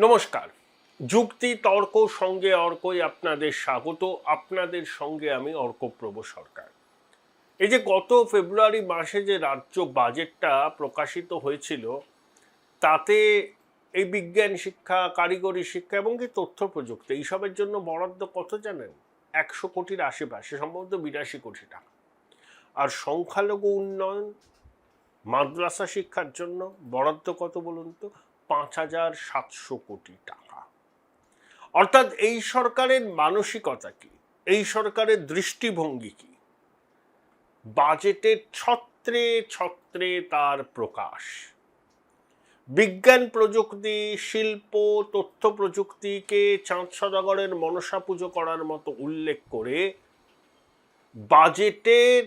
নমস্কার। যুক্তি তর্ক সঙ্গে অর্কই আপনাদের স্বাগত। আপনাদের সঙ্গে আমি অর্কপ্রভ সরকার। এই যে গত ফেব্রুয়ারি মাসে যে রাজ্য বাজেটটা প্রকাশিত হয়েছিল, তাতে এই বিজ্ঞান শিক্ষা, কারিগরি শিক্ষা এবং কি তথ্য প্রযুক্তি এইসবের জন্য বরাদ্দ কত জানেন? 100 কোটির আশেপাশে, সম্ভবত 82 কোটি টাকা। আর সংখ্যালঘু উন্নয়ন, মাদ্রাসা শিক্ষার জন্য বরাদ্দ কত বলুন তো? 5,700 কোটি টাকা। অর্থাৎ এই সরকারের মানসিকতা কি, এই সরকারের দৃষ্টিভঙ্গি কি, বাজেটের ছত্রে ছত্রে তার প্রকাশ। বিজ্ঞান প্রযুক্তি, শিল্প, তথ্য প্রযুক্তিকে চাঁদ সওদাগরের মনসা পুজো করার মতো উল্লেখ করে বাজেটের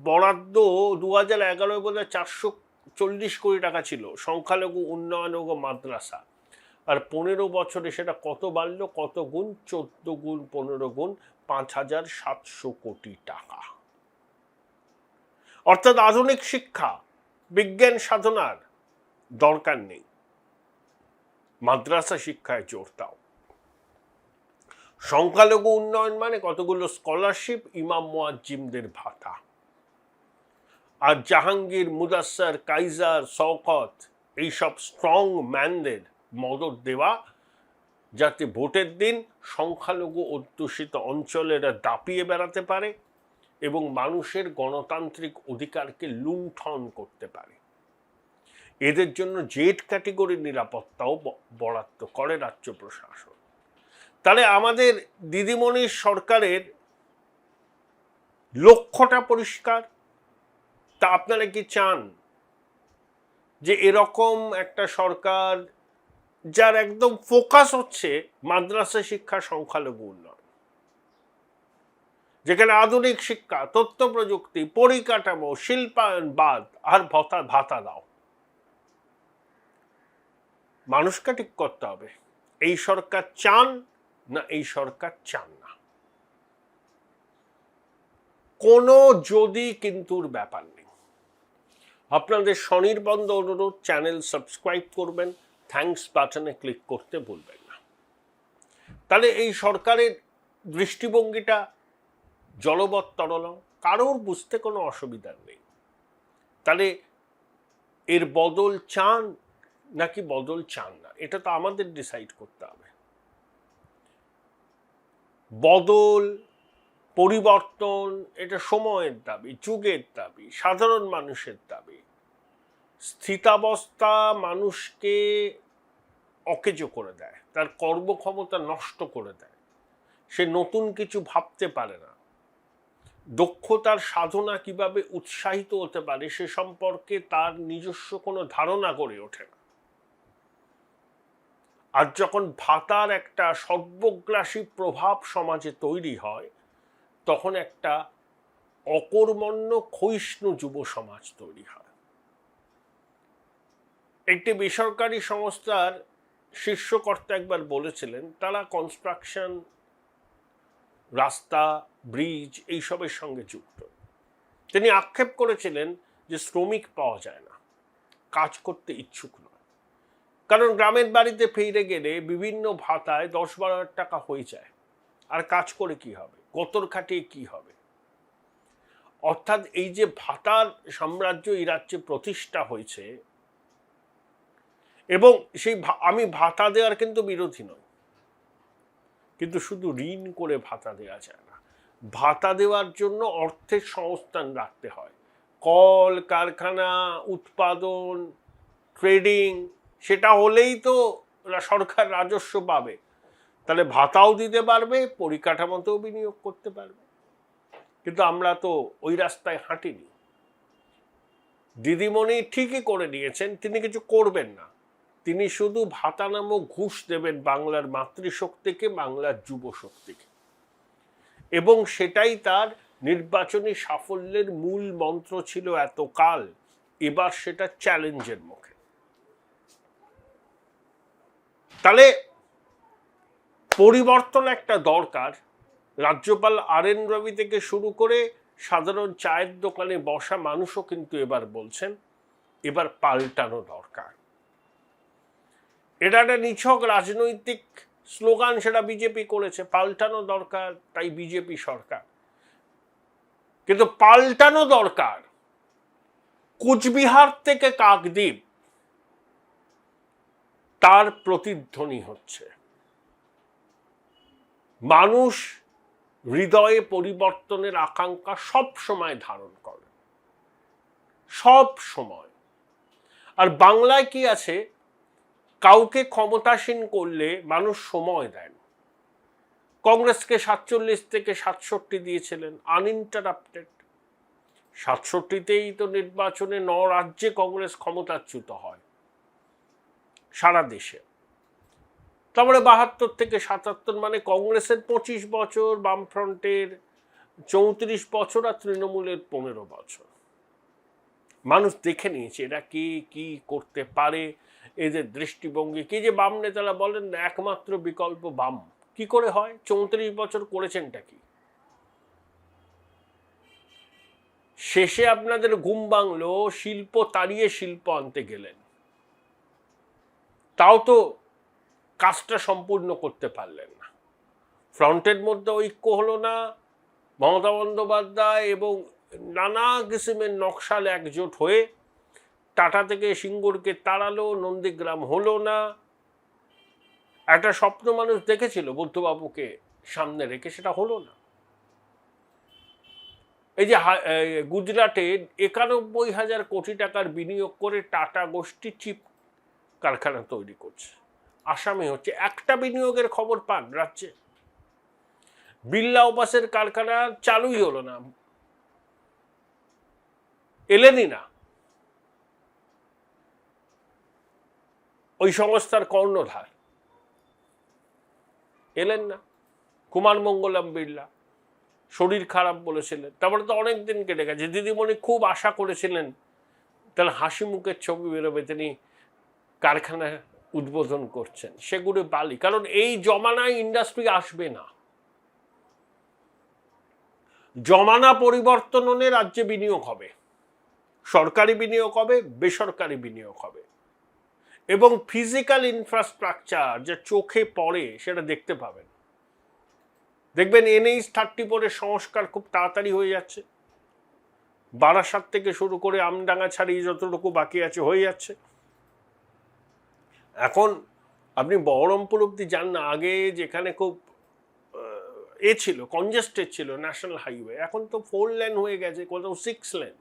বরাদ্দ 2011 বোধহয় 440 কোটি টাকা ছিল সংখ্যালঘু উন্নয়ন ও মাদ্রাসা। আর 15 বছরে সেটা কত বাড়ল, কত গুণ? 14 গুণ, 15 গুণ, 5,700 কোটি টাকা। অর্থাৎ আধুনিক শিক্ষা, বিজ্ঞান সাধনার দরকার নেই, মাদ্রাসা শিক্ষায় জোর দাও। সংখ্যালঘু উন্নয়ন মানে কতগুলো স্কলারশিপ, ইমাম মুয়াজ্জিমদের ভাতা। আর জাহাঙ্গীর, মুদাস্সার, কাইজার, শওকত এইসব স্ট্রং ম্যানদের মদত দেওয়া, যাতে ভোটের দিন সংখ্যালঘু অধ্যুষিত অঞ্চলেরা দাপিয়ে বেড়াতে পারে এবং মানুষের গণতান্ত্রিক অধিকারকে লুণ্ঠন করতে পারে। এদের জন্য জেড ক্যাটেগরির নিরাপত্তাও বরাদ্দ করে রাজ্য প্রশাসন। তাহলে আমাদের দিদিমণির সরকারের লক্ষ্যটা পরিষ্কার। তা আপনারা কি চান যে এরকম একটা সরকার যার একদম ফোকাস হচ্ছে মাদ্রাসা শিক্ষা, সংখ্যালঘু উন্নয়ন, যেখানে আধুনিক শিক্ষা, তথ্য প্রযুক্তি, পরিকাঠামো, শিল্পায়ন বাদ আর ভাতা দাও? মানুষকে ঠিক করতে হবে এই সরকার চান না এই সরকার চান না। কোনো যদি কিন্তুর ব্যাপার নেই। আপনাদের স্বনির্বন্ধ অনুরোধ, চ্যানেল সাবস্ক্রাইব করবেন, থ্যাঙ্কস বাটনে ক্লিক করতে ভুলবেন না। তাহলে এই সরকারের দৃষ্টিভঙ্গিটা জলবৎ তরল, কারোর বুঝতে কোনো অসুবিধা নেই। তাহলে এর বদল চান নাকি বদল চান না, এটা তো আমাদের ডিসাইড করতে হবে। বদল, পরিবর্তন এটা সময়ের দাবি, যুগের দাবি, সাধারণ মানুষের দাবি। স্থিতাবস্থা মানুষকে অকেজো করে দেয়, তার কর্মক্ষমতা নষ্ট করে দেয়, সে নতুন কিছু ভাবতে পারে না। দক্ষতার সাধনা কিভাবে উৎসাহিত হতে পারে সে সম্পর্কে তার নিজস্ব কোনো ধারণা গড়ে ওঠে না। আর যখন ভাতার একটা সর্বগ্রাসী প্রভাব সমাজে তৈরি হয়, তখন একটা অকর্মণ্য ক্ষয়িষ্ণু যুব সমাজ তৈরি হয়। একটি বেসরকারি সংস্থার শীর্ষকর্তা একবার বলেছিলেন, তারা কনস্ট্রাকশন, রাস্তা, ব্রিজ এইসবের সঙ্গে যুক্ত। তিনি আক্ষেপ করেছিলেন যে শ্রমিক পাওয়া যায় না, কাজ করতে ইচ্ছুক নয়। কারণ গ্রামের বাড়িতে ফিরে গেলে বিভিন্ন ভাতায় 10-12 টাকা হয়ে যায়, আর কাজ করে কি হবে, গতর খাটিয়ে কি হবে। অর্থাৎ এই যে ভাতার সাম্রাজ্য এই রাজ্যে প্রতিষ্ঠা হয়েছে, এবং সেই আমি ভাতা দেওয়ার কিন্তু বিরোধী নয়, কিন্তু শুধু ঋণ করে ভাতা দেওয়া যায় না। ভাতা দেওয়ার জন্য অর্থের সংস্থান রাখতে হয়। কল কারখানা, উৎপাদন, ট্রেডিং, সেটা হলেই তো সরকার রাজস্ব পাবে। তাহলে ভাতাও দিতে পারবে, পরিকাঠামোতেও বিনিয়োগ করতে পারবে। কিন্তু আমরা তো ওই রাস্তায় হাঁটিনি। দিদিমণি ঠিকই করে নিয়েছেন, তিনি কিছু করবেন না, তিনি শুধু ভাতা নামক ঘুষ দেবেন বাংলার মাতৃশক্তিকে, বাংলার যুব শক্তিকে, এবং সেটাই তার নির্বাচনী সাফল্যের মূল মন্ত্র ছিল এতকাল। এবার সেটা চ্যালেঞ্জের মুখে। তাহলে পরিবর্তন একটা দরকার। রাজ্যপাল আর.এন. রবি থেকে শুরু করে সাধারণ চায়ের দোকানে বসা মানুষও কিন্তু এবার বলছেন এবার পাল্টানো দরকার। এটা একটা নিছক রাজনৈতিক স্লোগান, সেটা বিজেপি করেছে, পাল্টানো দরকার, তাই বিজেপি সরকার। কিন্তু পাল্টানো দরকার কুচবিহার থেকে কাকদ্বীপ, তার প্রতিধ্বনি হচ্ছে। মানুষ হৃদয়ে পরিবর্তনের আকাঙ্ক্ষা সব সময় ধারণ করে, সব সময়। আর বাংলায় কি আছে, কাউকে ক্ষমতাসীন করলে মানুষ সময় দেন। কংগ্রেসকে 47 থেকে 67 দিয়েছিলেন আনইন্টারাপ্টেড। 67তেই তো নির্বাচনে 9 রাজ্যে কংগ্রেস ক্ষমতাচ্যুত হয় সারা দেশে। তারপরে 72 থেকে 77, মানে কংগ্রেসের 25 বছর, বামফ্রন্টের 34 বছর, আর তৃণমূলের 15 বছর। মানুষ দেখে নিয়েছে এরা কি করতে পারে, এদের দৃষ্টিভঙ্গি কি। যে বাম নেতারা বলেন না একমাত্র বিকল্প বাম, কি করে হয়? 34 বছর করেছেনটা কি? শেষে আপনাদের ঘুম ভাঙলো, শিল্প তাড়িয়ে শিল্প আনতে গেলেন, তাও তো কাজটা সম্পূর্ণ করতে পারলেন না। ফ্রন্টের মধ্যে ঐক্য হলো না, মমতা বন্দ্যোপাধ্যায় এবং নানা কিসিমের নকশাল একজোট হয়ে টাটা থেকে সিঙ্গুরকে তাড়ালো, নন্দীগ্রাম হলো না। একটা স্বপ্ন মানুষ দেখেছিল বুদ্ধবাবুকে সামনে রেখে, সেটা হলো না। এই যে গুজরাটে 91,000 কোটি টাকার বিনিয়োগ করে টাটা গোষ্ঠী চিপ কারখানা তৈরি করছে, আসামে হচ্ছে। একটা বিনিয়োগের খবর পান রাজ্যে? বিড়লা ওপাসের কারখানা চালুই হলো না, এলেনই না। ওই সংস্থার কর্ণধার এলেন না, কুমার মঙ্গলম বিড়লা। শরীর খারাপ বলেছিলেন, তারপরে তো অনেক দিন কেটে গেছে। দিদিমণি খুব আশা করেছিলেন তাহলে হাসি মুখের ছবি বেরোবে, তিনি কারখানা উদ্বোধন করছেন। সেগুলো বালি, কারণ এই জমানায় ইন্ডাস্ট্রি আসবে না। জমানা পরিবর্তন হলে রাজ্যে বিনিয়োগ হবে, সরকারি বিনিয়োগ হবে, বেসরকারি বিনিয়োগ হবে, এবং ফিজিক্যাল ইনফ্রাস্ট্রাকচার যা চোখে পড়ে সেটা দেখতে পাবেন। দেখবেন NH-34 সংস্কার খুব তাড়াতাড়ি হয়ে যাচ্ছে, বারাসাত থেকে শুরু করে আমডাঙ্গা ছাড়িয়ে যতটুকু বাকি আছে হয়ে যাচ্ছে। এখন আপনি বহরমপুর অব্দি যান না, আগে যেখানে খুব ছিল, কনজেস্টেড ছিল ন্যাশনাল হাইওয়ে, এখন তো 4 লেন হয়ে গেছে, কোথাও 6 লেন।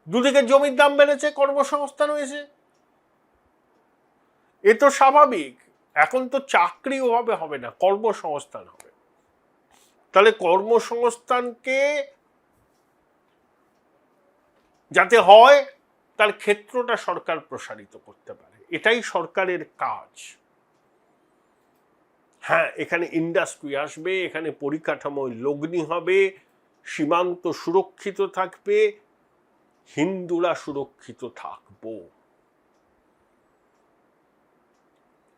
দুদিকে জমির দাম বেড়েছে, কর্মসংস্থান হয়েছে, এ তো স্বাভাবিক। এখন তো চাকরি ওভাবে হবে না, কর্মসংস্থান হবে। তাহলে কর্মসংস্থানকে যাতে হয় তার ক্ষেত্রটা সরকার প্রসারিত করতে পারে, এটাই সরকারের কাজ। হ্যাঁ, এখানে ইন্ডাস্ট্রি আসবে, এখানে পরিকাঠামো লগ্নি হবে, সীমান্ত সুরক্ষিত থাকবে, হিন্দুরা সুরক্ষিত থাকবো।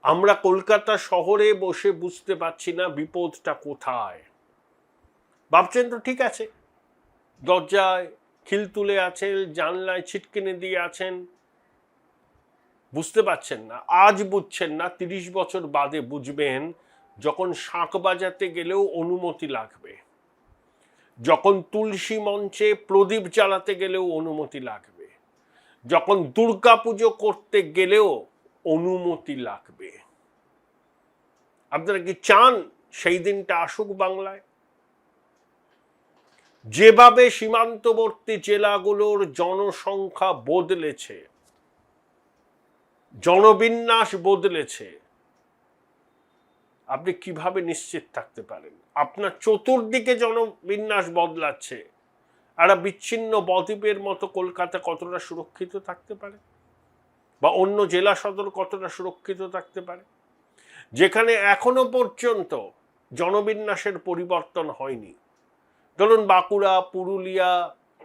আমরা কলকাতা শহরে বসে বুঝতে পারছি না বিপদটা কোথায়। ভাবছেন তো ঠিক আছে, দরজায় খিল তুলে আছেন, জানলায় ছিটকিনি দিয়ে আছেন, বুঝতে পারছেন না। আজ বুঝছেন না, 30 বছর বাদে বুঝবেন, যখন শাঁখ বাজাতে গেলেও অনুমতি লাগবে, যখন তুলসী মঞ্চে প্রদীপ জ্বালাতে গেলেও অনুমতি লাগবে, যখন দুর্গাপুজো করতে গেলেও অনুমতি লাগবে। আপনারা কি চান সেই দিনটা আসুক বাংলায়? যেভাবে সীমান্তবর্তী জেলাগুলোর জনসংখ্যা বদলেছে, জনবিন্যাস বদলেছে, আপনি কিভাবে নিশ্চিত থাকতে পারেন? আপনার চতুর্দিকে জনবিন্যাস বদলাচ্ছে, একটা বিচ্ছিন্ন বদ্বীপের মতো কলকাতা কতটা সুরক্ষিত থাকতে পারে, বা অন্য জেলা সদর কতটা সুরক্ষিত থাকতে পারে, যেখানে এখনো পর্যন্ত জনবিন্যাসের পরিবর্তন হয়নি? ধরুন বাঁকুড়া, পুরুলিয়া,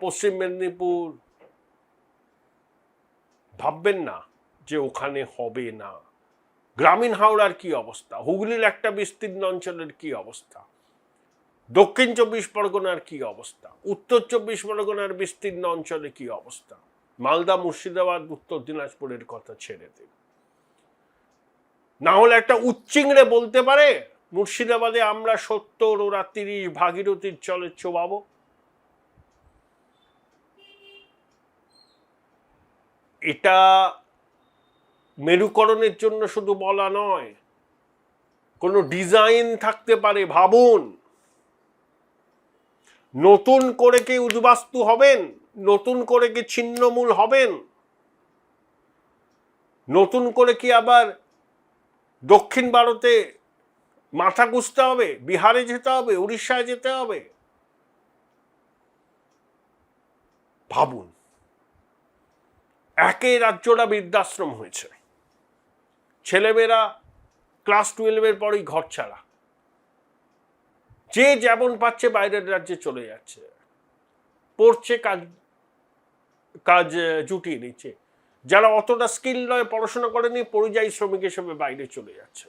পশ্চিম মেদিনীপুর, ভাববেন না যে ওখানে হবে না। গ্রামীণ হাওড়ার কি অবস্থা, হুগলির একটা বিস্তীর্ণ অঞ্চলের কি অবস্থা, দক্ষিণ 24 পরগনার কি অবস্থা, উত্তর 24 পরগনার বিস্তীর্ণ অঞ্চলে কি অবস্থা, মালদা, মুর্শিদাবাদ, উত্তর দিনাজপুরের কথা ছেড়ে দিন। না হলে একটা উচ্চিংড়ে বলতে পারে মুর্শিদাবাদে আমরা 70 ওরা 30 ভাগীরথীর জলে চোবাবো? এটা মেরুকরণের জন্য শুধু বলা নয়, কোনো ডিজাইন থাকতে পারে। ভাবুন, নতুন করে কি উদ্বাস্তু হবেন? নতুন করে কি ছিন্নমূল হবেন? নতুন করে কি আবার দক্ষিণ ভারতে মাথা গুঁজতে হবে? বিহারে যেতে হবে? উড়িষ্যায় যেতে হবে? ভাবুন, একে রাজ্যটা বৃদ্ধাশ্রম হয়েছে, ছেলেমেয়েরা ক্লাস 12-এর পরেই ঘর ছাড়া, যে যেমন পাচ্ছে বাইরের রাজ্যে চলে যাচ্ছে, পড়ছে, কাজ জুটিয়ে নিচ্ছে। যারা অতটা স্কিল নয়, পড়াশোনা করেনি, পরিযায়ী শ্রমিক হিসেবে বাইরে চলে যাচ্ছে।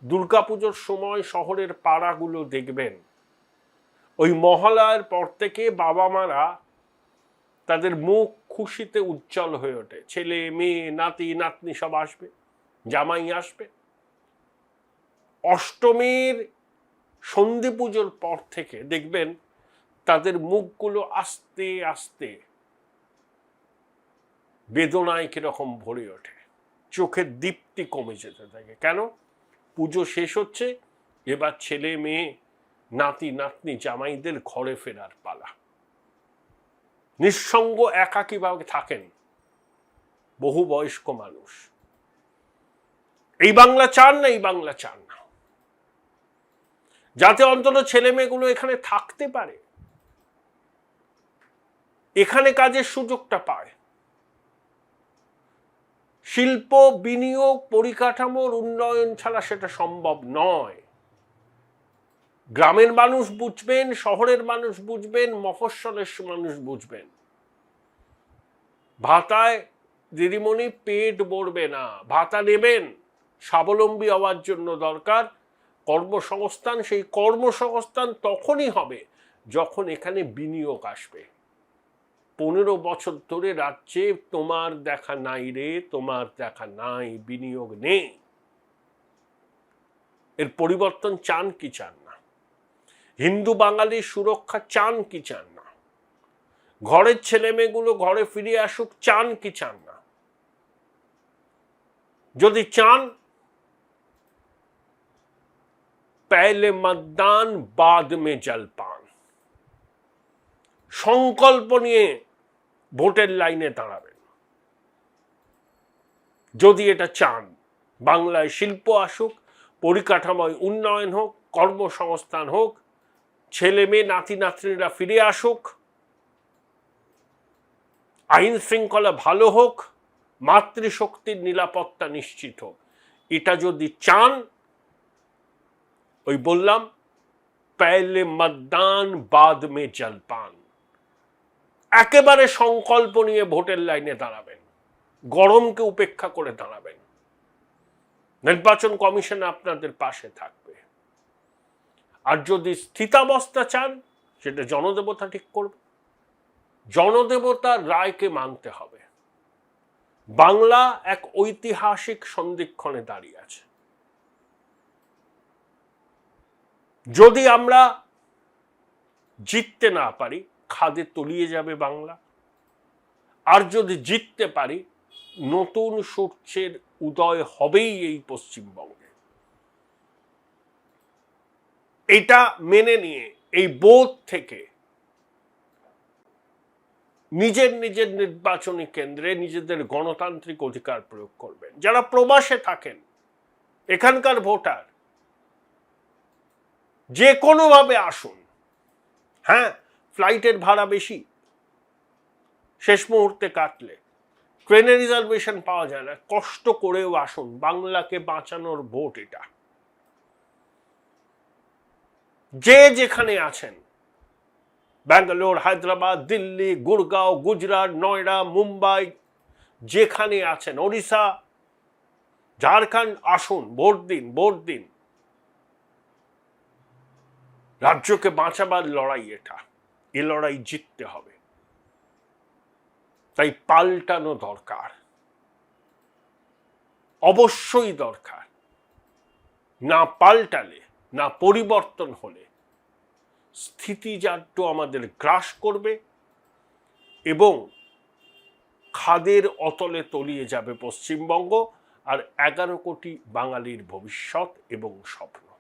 দুর্গাপুজোর সময় শহরের পাড়াগুলো দেখবেন, ওই মহালয়ার পর থেকে বাবা মারা তাদের মুখ খুশিতে উজ্জ্বল হয়ে ওঠে। ছেলে মেয়ে নাতি নাতনি সব আসবে, জামাই আসবে। অষ্টমীর সন্ধি পুজোর পর থেকে দেখবেন তাদের মুখগুলো আস্তে আস্তে বেদনায় কিরকম ভরে ওঠে, চোখের দীপ্তি কমে যেতে থাকে। কেন? পুজো শেষ হচ্ছে, এবার ছেলে মেয়ে নাতি নাতনি জামাইদের ঘরে ফেরার পালা। নিঃসঙ্গ একাকীভাবে থাকেন বহু বয়স্ক মানুষ। এই বাংলা চান না, এই বাংলা চান না, যাতে অন্তত ছেলে মেয়েগুলো এখানে থাকতে পারে, এখানে কাজের সুযোগটা পায়। শিল্প বিনিয়োগ পরিকাঠামোর উন্নয়ন ছাড়া সেটা সম্ভব নয়। গ্রামের মানুষ বুঝবেন, শহরের মানুষ বুঝবেন, মফস্বলের মানুষ বুঝবেন। ভাতায় দিদিমণি পেট ভরবে না, ভাতা নেবেন, স্বাবলম্বী হওয়ার জন্য দরকার কর্মসংস্থান। সেই কর্মসংস্থান তখনই হবে যখন এখানে বিনিয়োগ আসবে। 15 বছর ধরে রাজ্যে তোমার দেখা নাই রে, তোমার দেখা নাই, বিনিয়োগ নেই। এর পরিবর্তন চান কি চান না? হিন্দু বাঙালির সুরক্ষা চান কি চান না? ঘরের ছেলে মেয়েগুলো ঘরে ফিরে আসুক চান কি চান না? যদি চান, পহলে मतदान बाद में जलपान, সংকল্প নিয়ে ভোটের লাইনে দাঁড়াবেন। যদি এটা চান বাংলায় শিল্প আসুক, পরিকাঠামোয় উন্নয়ন হোক, কর্মসংস্থান হোক, ছেলে মেয়ে নাতি নাতনিরা ফিরে আসুক, আইন শৃঙ্খলা ভালো হোক, মাতৃশক্তির নিরাপত্তা নিশ্চিত হোক, এটা যদি চান, ওই বললাম পহলে मतदान बाद में जलपान, একেবারে সংকল্প নিয়ে ভোটের লাইনে দাঁড়াবেন, গরমকে উপেক্ষা করে দাঁড়াবেন। নির্বাচন কমিশন আপনাদের পাশে থাকবে। আর যদি স্থিতাবস্থা চান, সেটা জনদেবতা ঠিক করবে। জনদেবতার রায়কে মানতে হবে। বাংলা এক ঐতিহাসিক সন্ধিক্ষণে দাঁড়িয়ে আছে। যদি আমরা জিততে না পারি, খাদে তলিয়ে যাবে বাংলা। আর যদি জিততে পারি, নতুন সূর্যের উদয় হবেই এই পশ্চিমবঙ্গে। এটা মেনে নিয়ে এই বোধ থেকে নিজের নিজের নির্বাচনী কেন্দ্রে নিজেদের গণতান্ত্রিক অধিকার প্রয়োগ করবেন। যারা প্রবাসে থাকেন, এখানকার ভোটার, যে কোনোভাবে আসুন। হ্যাঁ, ফ্লাইটের ভাড়া বেশি, শেষ মুহূর্তে কাটলে ট্রেনের রিজার্ভেশন পাওয়া যায় না, কষ্ট করেও আসুন। বাংলাকে বাঁচানোর ভোট এটা। যে যেখানে আছেন, ব্যাঙ্গালোর, হায়দ্রাবাদ, দিল্লি, গুরগাঁও, গুজরাট, নয়ডা, মুম্বাই, যেখানে আছেন, ওড়িশা, ঝাড়খণ্ড, আসুন, ভোট দিন, ভোট দিন। রাজ্যকে বাঁচাবার লড়াই এটা, এ লড়াই জিততে হবে। তাই পাল্টানো দরকার। অবশ্যই দরকার। না পাল্টালে, না পরিবর্তন হলে স্থিতিজাড্য আমাদের গ্রাস করবে এবং খাদের অতলে তলিয়ে যাবে পশ্চিমবঙ্গ আর 11 কোটি বাঙালির ভবিষ্যৎ এবং স্বপ্ন।